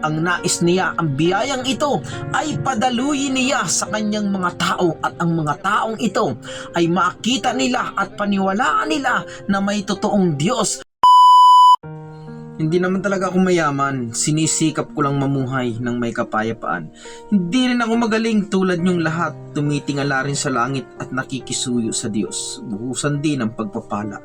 ang nais niya, ang biyayang ito ay padaluyin niya sa kanyang mga tao, at ang mga taong ito ay makita nila at paniwalaan nila na may totoong Diyos. Hindi naman talaga ako mayaman, sinisikap ko lang mamuhay ng may kapayapaan. Hindi rin ako magaling tulad niyong lahat, tumitingala rin sa langit at nakikisuyo sa Diyos. Buhusan din ang pagpapala.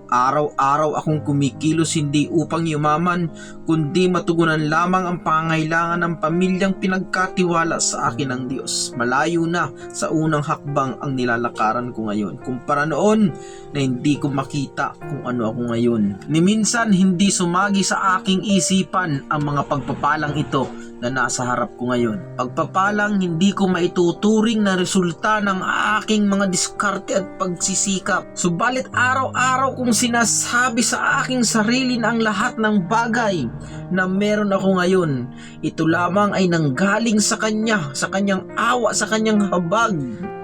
Araw-araw akong kumikilos hindi upang yumaman, kundi matugunan lamang ang pangangailangan ng pamilyang pinagkatiwala sa akin ng Diyos. Malayo na sa unang hakbang ang nilalakaran ko ngayon, kumpara noon na hindi ko makita kung ano ako ngayon. Ni minsan hindi sumagi sa aking isipan ang mga pagpapalang ito na nasa harap ko ngayon. Pagpapalang hindi ko maituturing na resulta ng aking mga diskarte at pagsisikap. Subalit araw-araw kong sinasabi sa aking sarili na ang lahat ng bagay na meron ako ngayon, ito lamang ay nanggaling sa Kanya, sa Kanyang awa, sa Kanyang habag.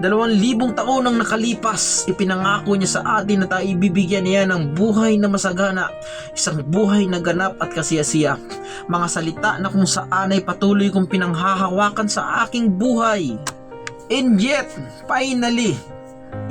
2,000 taon nang nakalipas, ipinangako niya sa atin na tayo ibibigyan niya ng buhay na masagana, isang buhay na ganap at kasiyasiya. Mga salita na kung saan ay patuloy kong pinanghahawakan sa aking buhay. And yet, finally,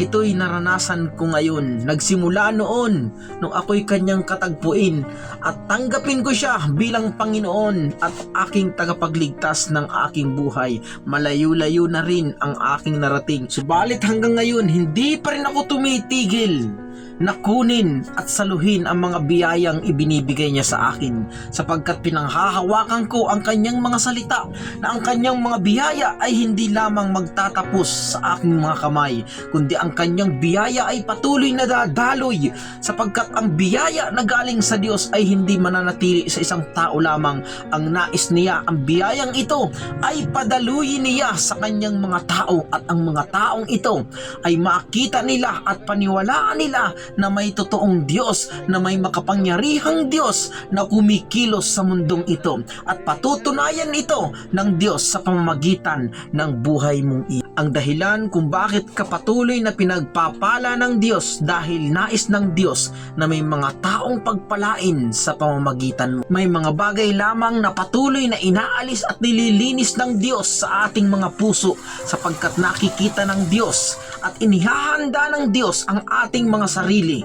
ito'y naranasan ko ngayon. Nagsimula noon nung ako'y kanyang katagpuin at tanggapin ko siya bilang Panginoon at aking tagapagligtas ng aking buhay. Malayo-layo na rin ang aking narating. Subalit hanggang ngayon, hindi pa rin ako tumitigil na kunin at saluhin ang mga biyayang ibinibigay niya sa akin, sapagkat pinanghahawakan ko ang kanyang mga salita na ang kanyang mga biyaya ay hindi lamang magtatapos sa aking mga kamay, kundi ang kanyang biyaya ay patuloy na dadaloy, sapagkat ang biyaya na galing sa Diyos ay hindi mananatili sa isang tao lamang. Ang nais niya, ang biyayang ito ay padaluyin niya sa kanyang mga tao, at ang mga taong ito ay makita nila at paniwalaan nila na may totoong Diyos, na may makapangyarihang Diyos na kumikilos sa mundong ito, at patutunayan ito ng Diyos sa pamamagitan ng buhay mong iyon. Ang dahilan kung bakit ka patuloy na pinagpapala ng Diyos, dahil nais ng Diyos na may mga taong pagpalain sa pamamagitan mo. May mga bagay lamang na patuloy na inaalis at nililinis ng Diyos sa ating mga puso, sapagkat nakikita ng Diyos at inihahanda ng Diyos ang ating mga sarili,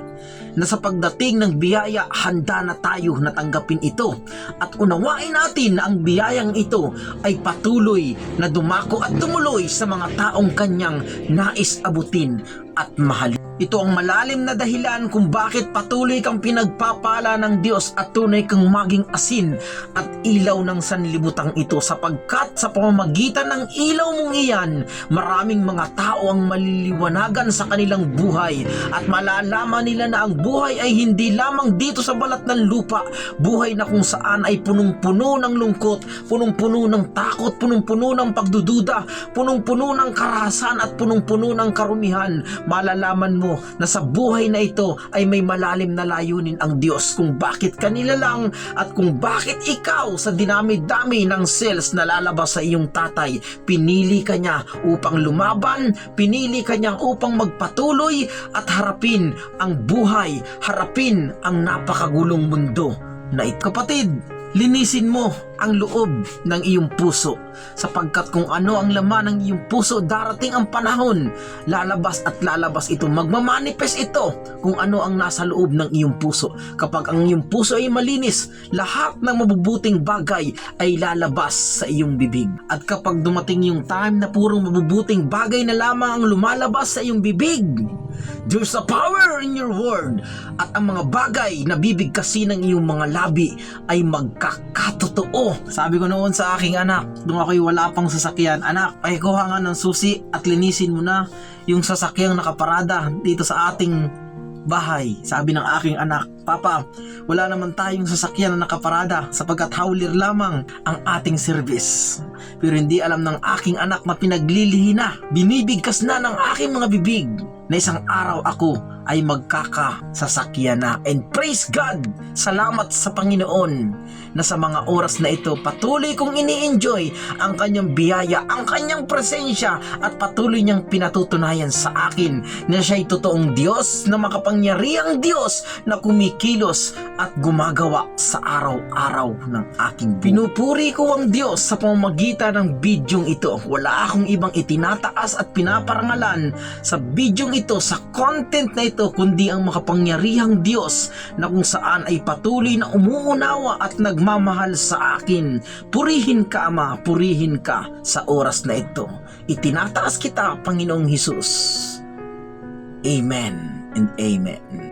na sa pagdating ng biyaya, handa na tayo na tanggapin ito at unawain natin na ang biyayang ito ay patuloy na dumako at tumuloy sa mga taong kanyang nais abutin at mahalin. Ito ang malalim na dahilan kung bakit patuloy kang pinagpapala ng Diyos at tunay kang maging asin at ilaw ng sanlibutan ito, sapagkat sa pamamagitan ng ilaw mong iyan, maraming mga tao ang maliliwanagan sa kanilang buhay at malalaman nila na ang buhay ay hindi lamang dito sa balat ng lupa, buhay na kung saan ay punong-puno ng lungkot, punong-puno ng takot, punong-puno ng pagdududa, punong-puno ng karahasan at punong-puno ng karumihan. Malalaman mo na sa buhay na ito ay may malalim na layunin ang Diyos kung bakit kanila lang at kung bakit ikaw sa dinami-dami ng cells na lalabas sa iyong tatay, pinili ka niya upang lumaban, pinili ka niya upang magpatuloy at harapin ang buhay, harapin ang napakagulong mundo na ito. Kapatid, linisin mo ang loob ng iyong puso, sapagkat kung ano ang laman ng iyong puso, darating ang panahon, lalabas at lalabas ito, magmamanifest ito kung ano ang nasa loob ng iyong puso. Kapag ang iyong puso ay malinis, lahat ng mabubuting bagay ay lalabas sa iyong bibig. At kapag dumating yung time na purong mabubuting bagay na lamang ang lumalabas sa iyong bibig, there's a power in your word, at ang mga bagay na bibigkasin ng iyong mga labi ay magkakatotoo. Sabi ko noon sa aking anak, nung ako'y wala pang sasakyan, anak, ay kuha nga ng susi at linisin mo na yung sasakyang nakaparada dito sa ating bahay. Sabi ng aking anak, Papa, wala naman tayong sasakyan na nakaparada sapagkat haulir lamang ang ating service. Pero hindi alam ng aking anak na pinaglilihi na, binibigkas na ng aking mga bibig na isang araw ako ay magkakasasakyan na. And praise God, salamat sa Panginoon na sa mga oras na ito patuloy kong ini-enjoy ang kanyang biyaya, ang kanyang presensya, at patuloy niyang pinatutunayan sa akin na siya'y totoong Diyos, na makapangyarihang Diyos na kumikilos at gumagawa sa araw-araw ng aking buhay. Pinupuri ko ang Diyos sa pamamagitan ng bidyong ito. Wala akong ibang itinataas at pinaparangalan sa bidyong ito, sa content na ito, kundi ang makapangyarihang Diyos na kung saan ay patuloy na umuunawa at nagmamahal sa akin. Purihin ka, Ama, purihin ka sa oras na ito. Itinataas kita, Panginoong Hesus. Amen and amen.